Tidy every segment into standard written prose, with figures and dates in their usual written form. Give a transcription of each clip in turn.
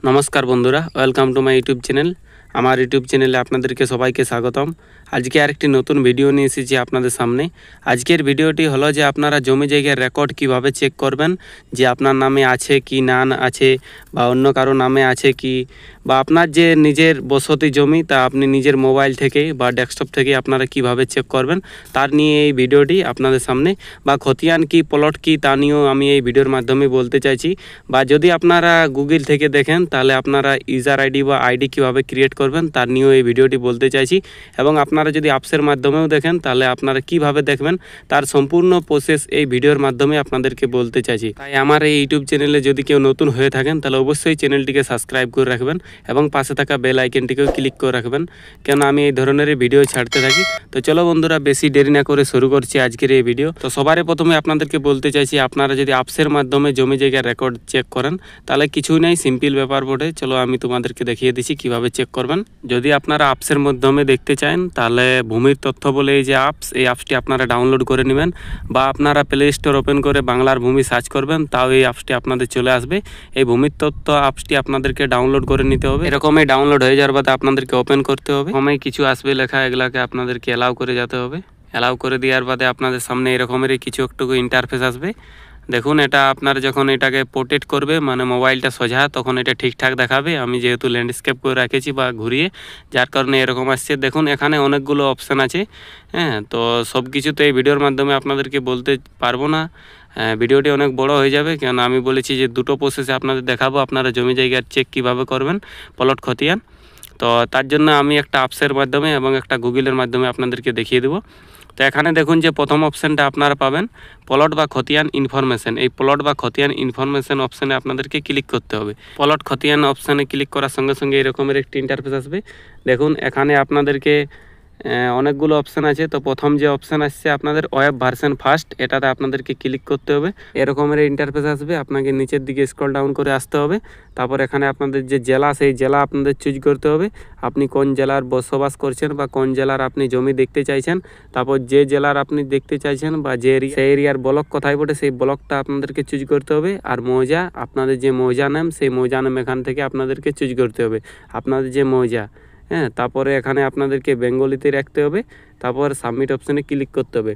নমস্কার বন্ধুরা, welcome to my YouTube channel. আমার ইউটিউব চ্যানেলে আপনাদেরকে সবাইকে স্বাগতম। আজকে আরেকটি নতুন ভিডিও নিয়ে এসেছি আপনাদের সামনে। আজকের ভিডিওটি হলো যে আপনারা জমি জায়গার রেকর্ড কিভাবে চেক করবেন, যে আপনার নামে আছে কি না আছে, বা অন্য কারো নামে আছে কি, বা আপনার যে নিজের বসতি জমি তা আপনি নিজের মোবাইল থেকে বা ডেস্কটপ থেকে আপনারা কিভাবে চেক করবেন তার নিয়ে এই ভিডিওটি আপনাদের সামনে। বা খতিয়ান কি প্লট কি তা নিয়েও আমি এই ভিডিওর মাধ্যমে বলতে চাইছি। বা যদি আপনারা গুগল থেকে দেখেন তাহলে আপনারা ইউজার আইডি বা আইডি কীভাবে ক্রিয়েট করবেন তার নিয়েও এই ভিডিওটি বলতে চাইছি। এবং আপনারা যদি অ্যাপসের মাধ্যমেও দেখেন তাহলে আপনারা কিভাবে দেখবেন তার সম্পূর্ণ প্রসেস এই ভিডিওর মাধ্যমে আপনাদেরকে বলতে চাইছি। তাই আমার এই ইউটিউব চ্যানেলে যদি কেউ নতুন হয়ে থাকেন তাহলে অবশ্যই চ্যানেলটিকে সাবস্ক্রাইব করে রাখবেন এবং পাশে থাকা বেল আইকনটিকেও ক্লিক করে রাখবেন, কেন আমি এই ধরনের ভিডিও ছাড়তে থাকি। তো চলো বন্ধুরা, বেশি দেরি না করে শুরু করছি আজকের এই ভিডিও। তো সবার প্রথমে আপনাদেরকে বলতে চাইছি, আপনারা যদি অ্যাপসের মাধ্যমে জমি জায়গার রেকর্ড চেক করেন তাহলে কিছুই নেই, সিম্পল ব্যাপার বটে। চলো আমি তোমাদেরকে দেখিয়ে দিচ্ছি কিভাবে চেক করবেন। যদি আপনারা অ্যাপসের মাধ্যমে দেখতে চান তাহলে ভূমির তথ্য বলে এই যে অ্যাপস, এই অ্যাপসটি আপনারা ডাউনলোড করে নেবেন, বা আপনারা প্লে স্টোর ওপেন করে বাংলার ভূমি সার্চ করবেন, তাও এই অ্যাপসটি আপনাদের চলে আসবে। এই ভূমির তথ্য অ্যাপসটি আপনাদেরকে ডাউনলোড করে নিতে হবে। এরকমই ডাউনলোড হয়ে যাওয়ার বাদে আপনাদেরকে ওপেন করতে হবে। সময় কিছু আসবে লেখা, এগুলাকে আপনাদেরকে অ্যালাউ করে যেতে হবে। অ্যালাউ করে দেওয়ার বাদে আপনাদের সামনে এরকমেরই কিছু একটু ইন্টারফেস আসবে। দেখুন, এটা আপনার যখন এটাকে পোর্ট্রেট করবে, মানে মোবাইলটা সোজা, তখন এটা ঠিকঠাক দেখাবে। আমি যেহেতু ল্যান্ডস্কেপ করে রেখেছি বা ঘুরিয়ে, যার কারণে এরকম আসছে। দেখুন এখানে অনেকগুলো অপশান আছে। তো সব কিছু তো এই ভিডিওর মাধ্যমে আপনাদেরকে বলতে পারবো না। ভিডিওটি অনেক বড় হয়ে যাবে, কেন আমি বলেছি যে দুটো প্রসেসে আপনাদের দেখাবো আপনারা জমি জায়গার চেক কিভাবে করবেন, প্লট খতিয়ান। তো তার জন্য আমি একটা অ্যাপসের মাধ্যমে এবং একটা গুগলের মাধ্যমে আপনাদেরকে দেখিয়ে দেবো। তো এখানে দেখুন যে প্রথম অপশানটা আপনারা পাবেন প্লট বা খতিয়ান ইনফরমেশন। এই প্লট বা খতিয়ান ইনফরমেশন অপশানে আপনাদেরকে ক্লিক করতে হবে। প্লট খতিয়ান অপশানে ক্লিক করার সঙ্গে সঙ্গে এরকমের একটি ইন্টারফেস আসবে। দেখুন এখানে আপনাদেরকে অনেকগুলো অপশান আছে। তো প্রথম যে অপশান আসছে আপনাদের ওয়েব ভার্সন ফার্স্ট, এটাতে আপনাদেরকে ক্লিক করতে হবে। এরকমের ইন্টারফেস আসবে, আপনাকে নিচের দিকে স্ক্রল ডাউন করে আসতে হবে। তারপর এখানে আপনাদের যে জেলা, সেই জেলা আপনাদের চুজ করতে হবে। আপনি কোন জেলার বসবাস করছেন বা কোন জেলার আপনি জমি দেখতে চাইছেন। তারপর যে জেলার আপনি দেখতে চাইছেন বা যে সেই এরিয়ার ব্লক কোথায় পড়ে সেই ব্লকটা আপনাদেরকে চুজ করতে হবে। আর মৌজা, আপনাদের যে মৌজা নাম সেই মৌজা নাম এখান থেকে আপনাদেরকে চুজ করতে হবে, আপনাদের যে মৌজা। তারপরে এখানে আপনাদেরকে বেঙ্গলিতে রাখতে হবে। তারপর সাবমিট অপশানে ক্লিক করতে হবে।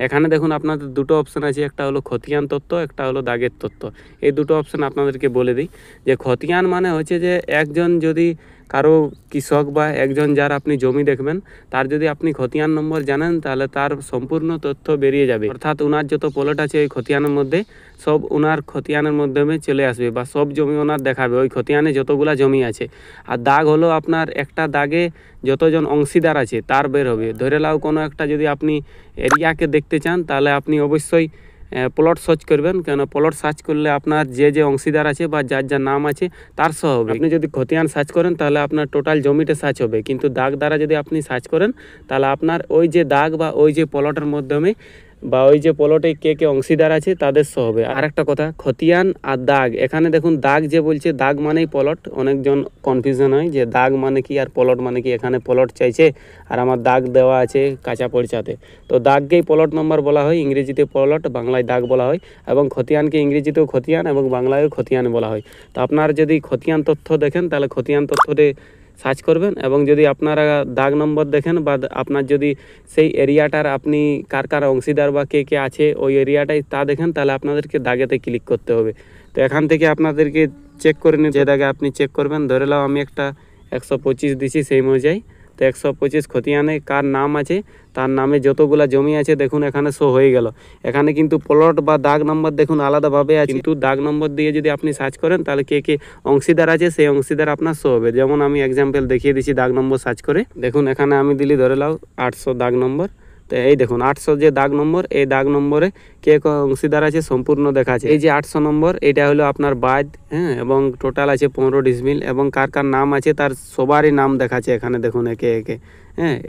এখানে দেখুন আপনাদের দুটো অপশান আছে, একটা হলো খতিয়ান তথ্য, একটা হলো দাগের তথ্য। এই দুটো অপশান আপনাদেরকে বলে দিই। যে খতিয়ান মানে হচ্ছে যে একজন যদি কারো কৃষক বা একজন যার আপনি জমি দেখবেন, তার যদি আপনি খতিয়ান নম্বর জানেন তাহলে তার সম্পূর্ণ তথ্য বেরিয়ে যাবে। অর্থাৎ ওনার যত প্লট আছে ওই খতিয়ানের মধ্যে সব ওনার খতিয়ানের মাধ্যমে চলে আসবে, বা সব জমি ওনার দেখাবে ওই খতিয়ানে যতগুলা জমি আছে। আর দাগ হলো আপনার একটা দাগে যতজন অংশীদার আছে তার বের হবে। ধরে নাও কোনো একটা যদি আপনি এরিয়াকে দেখতে চান তাহলে আপনি অবশ্যই প্লট সার্চ করবেন, কেন প্লট সার্চ করলে আপনার যে যে অংশীদার আছে বা যার যার নাম আছে তার সহ হবে। আপনি যদি খতিয়ান সার্চ করেন তাহলে আপনার টোটাল জমিটা সার্চ হবে, কিন্তু দাগ দ্বারা যদি আপনি সার্চ করেন তাহলে আপনার ওই যে দাগ বা ওই যে প্লটের মাধ্যমে বা ওই যে প্লটে কে কে অংশীদার আছে তাদের সহ হবে। আর একটা কথা, খতিয়ান আর দাগ, এখানে দেখুন দাগ যে বলছে, দাগ মানেই প্লট। অনেকজন কনফিউশন হয় যে দাগ মানে কি আর প্লট মানে কি। এখানে প্লট চাইছে আর আমার দাগ দেওয়া আছে কাঁচা পরিচাতে, তো দাগকেই প্লট নম্বর বলা হয়, ইংরেজিতে প্লট, বাংলায় দাগ বলা হয়। এবং খতিয়ানকে ইংরেজিতেও খতিয়ান এবং বাংলায়ও খতিয়ান বলা হয়। তো আপনার যদি খতিয়ান তথ্য দেখেন তাহলে খতিয়ান তথ্যতে সার্চ করবেন, এবং যদি আপনারা দাগ নম্বর দেখেন বা আপনার যদি সেই এরিয়াটার আপনি কার কার অংশীদার বা কে কে আছে ওই এরিয়াটাই তা দেখেন তাহলে আপনাদেরকে দাগেতে ক্লিক করতে হবে। তো এখান থেকে আপনাদেরকে চেক করে নিন যে দাগে আপনি চেক করবেন। ধরে নাও আমি একটা 125 দিছি সেই অনুযায়ী। তো 125 খতিয়ানে কার নাম আছে তার নামে যতগুলা জমি আছে দেখুন এখানে শো হয়ে গেল। এখানে কিন্তু প্লট বা দাগ নম্বর দেখুন আলাদাভাবে আছে, কিন্তু দাগ নম্বর দিয়ে যদি আপনি সার্চ করেন তাহলে কে কে অংশীদার আছে সেই অংশীদার আপনার শো হবে। যেমন আমি এক্সাম্পল দেখিয়ে দিচ্ছি দাগ নম্বর সার্চ করে। দেখুন এখানে আমি দিলি ধরে নাও 800 দাগ নম্বর। তো এই দেখুন 800 যে দাগ নম্বর, এই দাগ নম্বরে কে কে অংশীদার আছে সম্পূর্ণ দেখা আছে। এই যে 800 নম্বর, এটা হলো আপনার বাদ, এবং টোটাল আছে 15 ডিসমিল, এবং কার কার নাম আছে তার সবারই নাম দেখাচ্ছে এখানে দেখুন একে একে।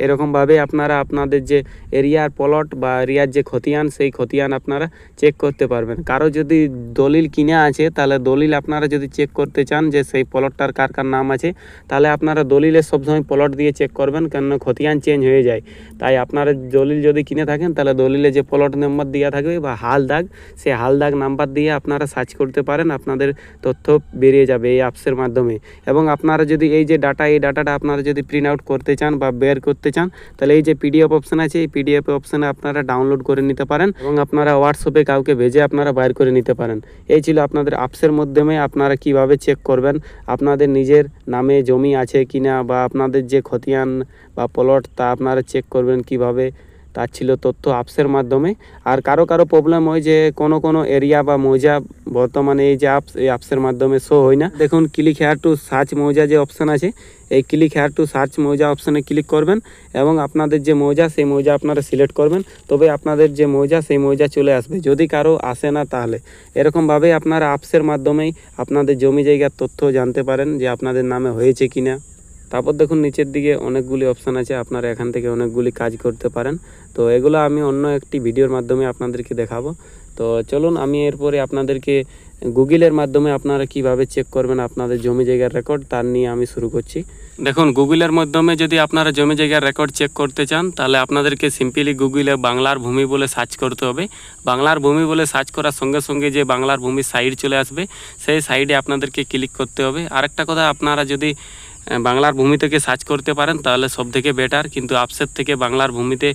এরকমভাবে আপনারা আপনাদের যে এরিয়ার প্লট বা এরিয়ার যে খতিয়ান সেই খতিয়ান আপনারা চেক করতে পারবেন। কারো যদি দলিল কিনে আছে তাহলে দলিল আপনারা যদি চেক করতে চান যে সেই প্লটটার কার কার নাম আছে, তাহলে আপনারা দলিলের সবসময় প্লট দিয়ে চেক করবেন, কেননা খতিয়ান চেঞ্জ হয়ে যায়। তাই আপনারা দলিল যদি কিনে থাকেন তাহলে দলিলে যে প্লট নম্বর দেওয়া থাকবে বা হাল দাগ, সেই হাল দাগ নাম্বার দিয়ে আপনারা সার্চ করতে পারেন, আপনাদের তথ্য বেরিয়ে যাবে এই অ্যাপসের মাধ্যমে। এবং আপনারা যদি এই যে ডাটা, এই ডাটাটা আপনারা যদি প্রিন্ট আউট করতে চান বা বের করতে চান, তাহলে এই যে পিডিএফ অপশান আছে, এই পিডিএফ অপশানে আপনারা ডাউনলোড করে নিতে পারেন এবং আপনারা হোয়াটসঅ্যাপে কাউকে ভেজে আপনারা বাইর করে নিতে পারেন। এই ছিল আপনাদের অ্যাপসের মাধ্যমে আপনারা কিভাবে চেক করবেন আপনাদের নিজের নামে জমি আছে কিনা, বা আপনাদের যে খতিয়ান বা প্লট তা আপনারা চেক করবেন কিভাবে, তার ছিল তথ্য অ্যাপসের মাধ্যমে। আর কারো প্রবলেম হয় যে কোনো এরিয়া বা মৌজা বর্তমানে এই যে এই অ্যাপসের মাধ্যমে শো হয় না, দেখুন ক্লিক হেয়ার টু সার্চ মৌজা যে অপশান আছে, এই ক্লিক হেয়ার টু সার্চ মৌজা অপশানে ক্লিক করবেন এবং আপনাদের যে মৌজা সেই মৌজা আপনারা সিলেক্ট করবেন, তবে আপনাদের যে মৌজা সেই মৌজা চলে আসবে। যদি কারো আসে না তাহলে এরকমভাবে আপনারা অ্যাপসের মাধ্যমেই আপনাদের জমি জায়গার তথ্য জানতে পারেন যে আপনাদের নামে হয়েছে কিনা। তারপর দেখুন নিচের দিকে অনেকগুলি অপশান আছে, আপনারা এখান থেকে অনেকগুলি কাজ করতে পারেন। তো এগুলো আমি অন্য একটি ভিডিওর মাধ্যমে আপনাদেরকে দেখাবো। তো চলুন আমি এরপরে আপনাদেরকে গুগলের মাধ্যমে আপনারা কিভাবে চেক করবেন আপনাদের জমি জায়গার রেকর্ড, তার নিয়ে আমি শুরু করছি। দেখুন গুগলের মাধ্যমে যদি আপনারা জমি জায়গার রেকর্ড চেক করতে চান, তাহলে আপনাদেরকে সিম্পলি গুগলে বাংলার ভূমি বলে সার্চ করতে হবে। বাংলার ভূমি বলে সার্চ করার সঙ্গে সঙ্গে যে বাংলার ভূমির সাইট চলে আসবে, সেই সাইডে আপনাদেরকে ক্লিক করতে হবে। আরেকটা কথা, আপনারা যদি বাংলার ভূমি থেকে সার্চ করতে পারেন তাহলে সব থেকে বেটার, কিন্তু অ্যাপসের থেকে বাংলার ভূমিতে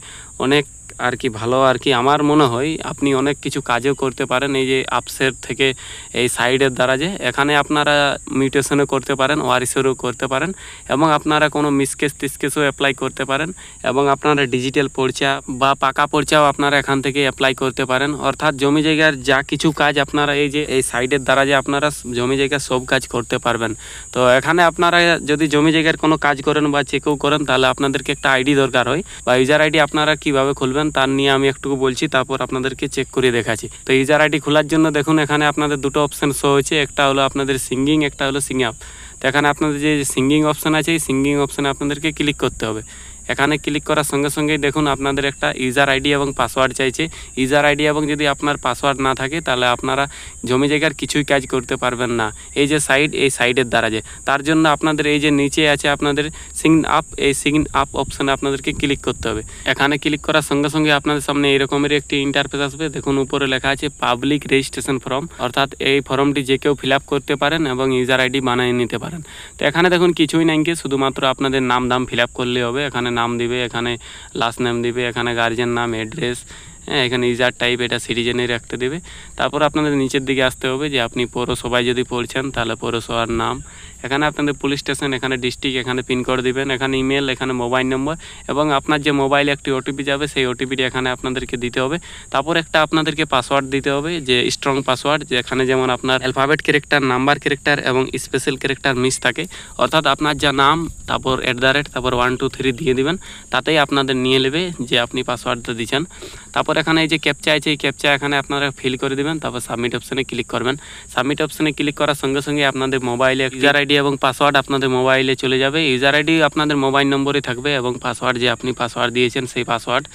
অনেক আর কি ভালো আর কি আমার মনে হয়। আপনি অনেক কিছু কাজও করতে পারেন এই যে অ্যাপসের থেকে, এই সাইডের দ্বারা যে এখানে আপনারা মিউটেশনও করতে পারেন, ওয়ারিসেরও করতে পারেন এবং আপনারা কোনো মিসকেস টিসকেসও অ্যাপ্লাই করতে পারেন এবং আপনারা ডিজিটাল পর্চা বা পাকা পর্চাও আপনারা এখান থেকে অ্যাপ্লাই করতে পারেন। অর্থাৎ জমি জায়গার যা কিছু কাজ আপনারা এই যে এই সাইডের দ্বারা যে আপনারা জমি জায়গার সব কাজ করতে পারবেন। তো এখানে আপনারা যদি জমি জায়গার কোনো কাজ করেন বা চেকও করেন, তাহলে আপনাদেরকে একটা আইডি দরকার হয়, বা ইউজার আইডি আপনারা কিভাবে খুলবেন তার নিয়ে আমি একটু বলছি, তারপর আপনাদেরকে চেক করে দেখাচ্ছি। তো ইউজার আইডি খোলার জন্য দেখুন এখানে আপনাদের দুটো অপশান শো হয়েছে, একটা হলো আপনাদের সিঙ্গিং, একটা হলো সিং আপ। তো এখানে আপনাদের যে সিঙ্গিং অপশান আছে, এই সিঙ্গিং অপশানে আপনাদেরকে ক্লিক করতে হবে। এখানে ক্লিক করার সঙ্গে সঙ্গেই দেখুন আপনাদের একটা ইউজার আইডি এবং পাসওয়ার্ড চাইছে। ইউজার আইডি এবং যদি আপনার পাসওয়ার্ড না থাকে তাহলে আপনারা জমি জায়গার কিছুই কাজ করতে পারবেন না এই যে সাইড, এই সাইডের দ্বারা যে। তার জন্য আপনাদের এই যে নিচে আছে আপনাদের সিগন আপ, এই সিগন আপ অপশানে আপনাদেরকে ক্লিক করতে হবে। এখানে ক্লিক করার সঙ্গে সঙ্গে আপনাদের সামনে এরকমের একটি ইন্টারফেস আসবে। দেখুন উপরে লেখা আছে পাবলিক রেজিস্ট্রেশন ফর্ম, অর্থাৎ এই ফর্মটি যে কেউ ফিল আপ করতে পারেন এবং ইউজার আইডি বানিয়ে নিতে পারেন। তো এখানে দেখুন কিছুই নাই, শুধুমাত্র আপনাদের নাম ফিল আপ করলে হবে। এখানে নাম দিবে, এখানে লাস্ট নেম দিবে, এখানে গার্জিয়ান নাম, অ্যাড্রেস, হ্যাঁ এখানে ইউজার টাইপ এটা সিটিজেনের রাখতে দেবে। তারপর আপনাদের নিচের দিকে আসতে হবে যে আপনি পৌরসভায় যদি পড়ছেন তাহলে পৌরসভার নাম, এখানে আপনাদের পুলিশ স্টেশন, এখানে ডিস্ট্রিক্ট, এখানে পিনকোড দিবেন, এখানে ইমেল, এখানে মোবাইল নম্বর এবং আপনার যে মোবাইলে একটি ওটিপি যাবে সেই ওটিপিটি এখানে আপনাদেরকে দিতে হবে। তারপর একটা আপনাদেরকে পাসওয়ার্ড দিতে হবে, যে স্ট্রং পাসওয়ার্ড, যেখানে যেমন আপনার অ্যালফাবেট ক্যারেক্টার, নাম্বার ক্যারেক্টার এবং স্পেশাল ক্যারেক্টার মিস থাকে। অর্থাৎ আপনার যা নাম, তারপর @ তারপর 1 2 3 দিয়ে দিবেন, তাতেই আপনাদের নিয়ে নেবে যে আপনি পাসওয়ার্ডটা দিচ্ছেন। তারপর এখানে এই যে ক্যাপচা আছে, এই ক্যাপচা এখানে আপনারা ফিল করে দিবেন, তারপর সাবমিট অপশানে ক্লিক করবেন। সাবমিট অপশানে ক্লিক করার সঙ্গে সঙ্গে আপনাদের মোবাইলে ইউজার আইডি এবং পাসওয়ার্ড আপনাদের মোবাইলে চলে যাবে। ইউজার আইডি আপনাদের মোবাইল নম্বরে থাকবে এবং পাসওয়ার্ড যে আপনি পাসওয়ার্ড দিয়েছেন সেই পাসওয়ার্ড।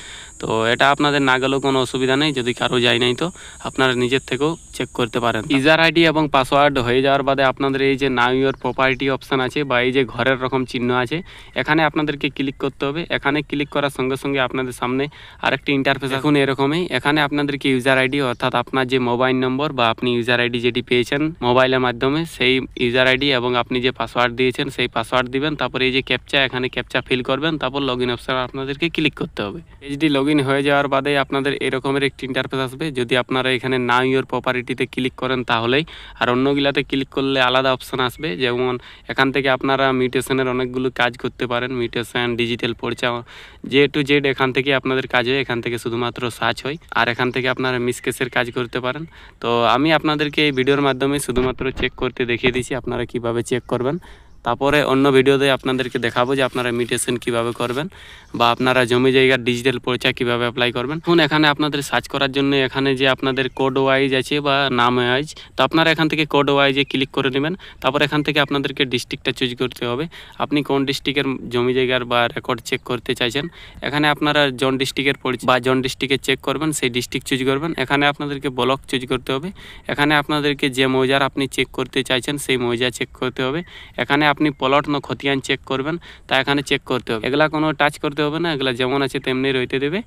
তো এটা আপনাদের না গেলেও কোনো অসুবিধা নেই, যদি কারো যায় নাই তো আপনারা নিজের থেকেও চেক করতে পারেন। ইউজার আইডি এবং পাসওয়ার্ড হয়ে যাওয়ার বাদে আপনাদের এই যে নাও ইউর প্রপার্টি অপশান আছে বা এই যে ঘরের রকম চিহ্ন আছে, এখানে আপনাদেরকে ক্লিক করতে হবে। এখানে ক্লিক করার সঙ্গে সঙ্গে আপনাদের সামনে আরেকটি ইন্টারফেস এখন এরকমই। এখানে আপনাদেরকে ইউজার আইডি, অর্থাৎ আপনার যে মোবাইল নম্বর বা আপনি ইউজার আইডি যেটি পেয়েছেন মোবাইলের মাধ্যমে, সেই ইউজার আইডি এবং আপনি যে পাসওয়ার্ড দিয়েছেন সেই পাসওয়ার্ড দিবেন। তারপর এই যে ক্যাপচা, এখানে ক্যাপচা ফিল করবেন, তারপর লগ ইন অপশান আপনাদেরকে ক্লিক করতে হবে। এইচডি লগ ইন হয়ে যাওয়ার বাদে আপনাদের এরকমের একটি ইন্টারফেস আসবে। যদি আপনারা এখানে নাও ইউর প্রপার্টিতে ক্লিক করেন তাহলেই, আর অন্যগুলাতে ক্লিক করলে আলাদা অপশান আসবে। যেমন এখান থেকে আপনারা মিউটেশনের অনেকগুলো কাজ করতে পারেন, মিউটেশন, ডিজিটাল পর্চা, যে টু জেড এখান থেকে আপনাদের কাজ হয়। এখান থেকে শুধুমাত্র সার্চ হয়, আর এখান থেকে আপনারা মিসকেসের কাজ করতে পারেন। তো আমি আপনাদেরকে এই ভিডিওর মাধ্যমে শুধুমাত্র চেক করতে দেখিয়ে দিয়েছি আপনারা কিভাবে চেক করবেন। তারপরে অন্য ভিডিওতে আপনাদেরকে দেখাবো যে আপনারা মিউটেশন কিভাবে করবেন বা আপনারা জমি জায়গার ডিজিটাল পরিচয় কিভাবে অ্যাপ্লাই করবেন। এখন এখানে আপনাদের সার্চ করার জন্য এখানে যে আপনাদের কোড ওয়াইজ আছে বা নাম ওয়াইজ, তো আপনারা এখান থেকে কোড ওয়াইজে ক্লিক করে নেবেন। তারপর এখান থেকে আপনাদেরকে ডিস্ট্রিক্টটা চুজ করতে হবে, আপনি কোন ডিস্ট্রিক্টের জমি জায়গার বা রেকর্ড চেক করতে চাইছেন। এখানে আপনারা জন ডিস্ট্রিক্টের পরিচয় বা জন ডিস্ট্রিক্টে চেক করবেন, সেই ডিস্ট্রিক্ট চুজ করবেন। এখানে আপনাদেরকে ব্লক চুজ করতে হবে। এখানে আপনাদেরকে যে মৌজার আপনি চেক করতে চাইছেন সেই মৌজা চেক করতে হবে। এখানে আপনি প্লট না খতিয়ান চেক করবেন তা এখানে চেক করতে হবে। এগুলা কোনো টাচ করতে হবে না, এগুলা যেমন আছে তেমনি রইতে দেবে।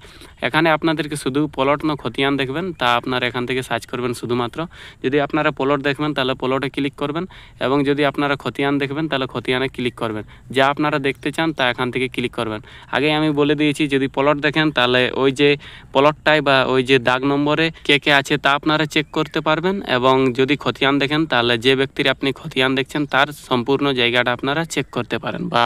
এখানে আপনাদেরকে শুধু প্লট না খতিয়ান দেখবেন তা আপনারা এখান থেকে সার্চ করবেন শুধুমাত্র। যদি আপনারা প্লট দেখবেন তাহলে প্লটে ক্লিক করবেন, এবং যদি আপনারা খতিয়ান দেখবেন তাহলে খতিয়ানে ক্লিক করবেন। যা আপনারা দেখতে চান তা এখান থেকে ক্লিক করবেন। আগে আমি বলে দিয়েছি, যদি প্লট দেখেন তাহলে ওই যে প্লটটায় বা ওই যে দাগ নম্বরে কে কে আছে তা আপনারা চেক করতে পারবেন, এবং যদি খতিয়ান দেখেন তাহলে যে ব্যক্তির আপনি খতিয়ান দেখছেন তার সম্পূর্ণ জায়গাটা আপনারা চেক করতে পারেন, বা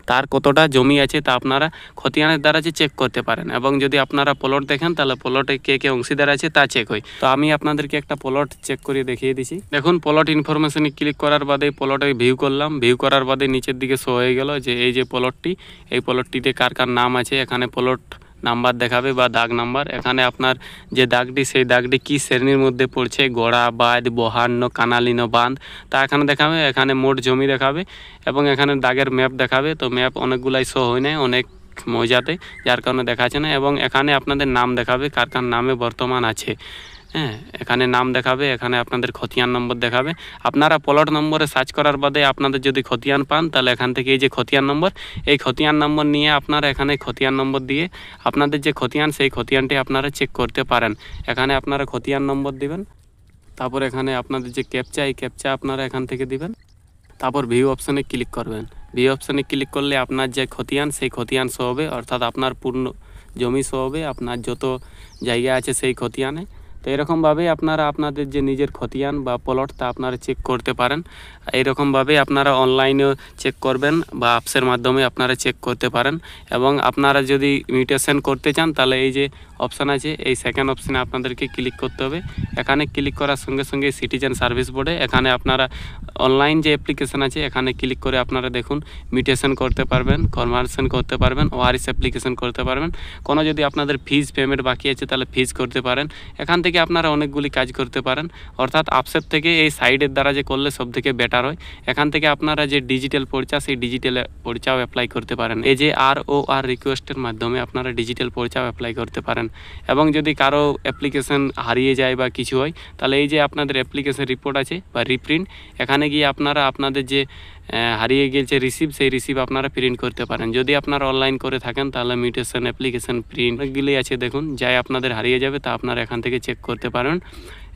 তার কতটা জমি আছে তা আপনারা খতিয়ানের দ্বারা যে চেক করতে পারেন। এবং যদি আপনারা প্লট দেখেন তাহলে প্লটে কে কে অংশীদার আছে তা চেক হয়। তো আমি আপনাদেরকে একটা প্লট চেক করে দেখিয়ে দিছি। দেখুন, প্লট ইনফরমেশনে ক্লিক করার বাদে প্লটে ভিউ করলাম। ভিউ করার বাদে নিচের দিকে শো হয়ে গেল যে এই যে প্লটটি, এই প্লটটিতে কার কার নাম আছে। এখানে প্লট নাম্বার দেখাবে বা দাগ নাম্বার। এখানে আপনার যে দাগটি, সেই দাগটি কি শ্রেণীর মধ্যে পড়ছে, গড়া, বাঁধ, বহান্ন, কানালিন, বাঁধ, তা এখানে দেখাবে। এখানে মোট জমি দেখাবে এবং এখানে দাগের ম্যাপ দেখাবে। তো ম্যাপ অনেকগুলাই শো হয় না, অনেক মজাতে, যার কারণে দেখাচ্ছে না। এবং এখানে আপনাদের নাম দেখাবে, কার কার নামে বর্তমান আছে। হ্যাঁ, এখানে নাম দেখাবে, এখানে আপনাদের খতিয়ান নম্বর দেখাবে। আপনারা প্লট নম্বরে সার্চ করার বাদে আপনাদের যদি খতিয়ান পান তাহলে এখান থেকে এই যে খতিয়ান নম্বর, এই খতিয়ান নম্বর নিয়ে আপনারা এখানে খতিয়ান নম্বর দিয়ে আপনাদের যে খতিয়ান, সেই খতিয়ানটি আপনারা চেক করতে পারেন। এখানে আপনারা খতিয়ান নম্বর দিবেন, তারপর এখানে আপনাদের যে ক্যাপচা, এই ক্যাপচা আপনারা এখান থেকে দিবেন। তারপর ভিউ অপশানে ক্লিক করবেন। ভিউ অপশানে ক্লিক করলে আপনার যে খতিয়ান, সেই খতিয়ান শো হবে, অর্থাৎ আপনার পূর্ণ জমি শো হবে, আপনার যত জায়গা আছে সেই খতিয়ানে। তো এরকমভাবেই আপনারা আপনাদের যে নিজের খতিয়ান বা প্লট তা আপনারা চেক করতে পারেন। এইরকমভাবেই আপনারা অনলাইনেও চেক করবেন বা অ্যাপসের মাধ্যমে আপনারা চেক করতে পারেন। এবং আপনারা যদি মিউটেশন করতে চান তাহলে এই যে অপশান আছে, এই সেকেন্ড অপশানে আপনাদেরকে ক্লিক করতে হবে। এখানে ক্লিক করার সঙ্গে সঙ্গে সিটিজেন সার্ভিস বোর্ডে এখানে আপনারা অনলাইন যে অ্যাপ্লিকেশান আছে এখানে ক্লিক করে আপনারা দেখুন মিউটেশন করতে পারবেন, কনভার্সন করতে পারবেন, ওআরএস অ্যাপ্লিকেশন করতে পারবেন। কোনো যদি আপনাদের ফিজ পেমেন্ট বাকি আছে তাহলে ফিজ করতে পারেন। এখান থেকে আপনারা অনেকগুলি কাজ করতে পারেন, অর্থাৎ অ্যাপসের থেকে এই সাইডের দ্বারা যে করলে সব থেকে বেটার হয়। এখান থেকে আপনারা যে ডিজিটাল পরিচা, সেই ডিজিটাল পরিচাও অ্যাপ্লাই করতে পারেন। এই যে ROR রিকোয়েস্টের মাধ্যমে আপনারা ডিজিটাল পরিচাও অ্যাপ্লাই করতে পারেন। এবং যদি কারো অ্যাপ্লিকেশন হারিয়ে যায় বা কিছু হয় তাহলে এই যে আপনাদের অ্যাপ্লিকেশন রিপোর্ট আছে বা রিপ্রিন্ট, এখানে গিয়ে আপনারা আপনাদের যে হারিয়ে গেছে রিসিভ, সেই রিসিভ আপনারা প্রিন্ট করতে পারেন। যদি আপনারা অনলাইন করে থাকেন তাহলে মিউটেশন, অ্যাপ্লিকেশন, প্রিন্ট অনেকগুলি আছে দেখুন, যাই আপনাদের হারিয়ে যাবে তা আপনারা এখান থেকে চেক করতে পারেন।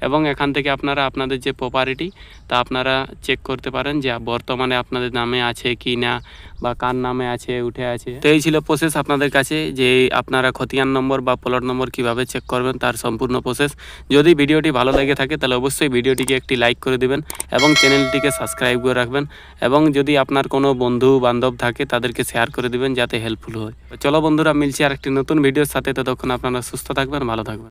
এবং এখান থেকে আপনারা আপনাদের যে প্রপার্টি তা আপনারা চেক করতে পারেন যে বর্তমানে আপনাদের নামে আছে কি না, বা কার নামে আছে, উঠে আছে। তো এই ছিল প্রসেস আপনাদের কাছে, যে আপনারা খতিয়ান নম্বর বা প্লট নম্বর কিভাবে চেক করবেন তার সম্পূর্ণ প্রসেস। যদি ভিডিওটি ভালো লেগে থাকে তাহলে অবশ্যই ভিডিওটিকে একটি লাইক করে দিবেন এবং চ্যানেলটিকে সাবস্ক্রাইব করে রাখবেন। এবং যদি আপনার কোনো বন্ধু বান্ধব থাকে তাদেরকে শেয়ার করে দিবেন যাতে হেল্পফুল হয়। চলো বন্ধুরা, মিলছি আরেকটি নতুন ভিডিওর সাথে। ততক্ষণ আপনারা সুস্থ থাকবেন, ভালো থাকবেন।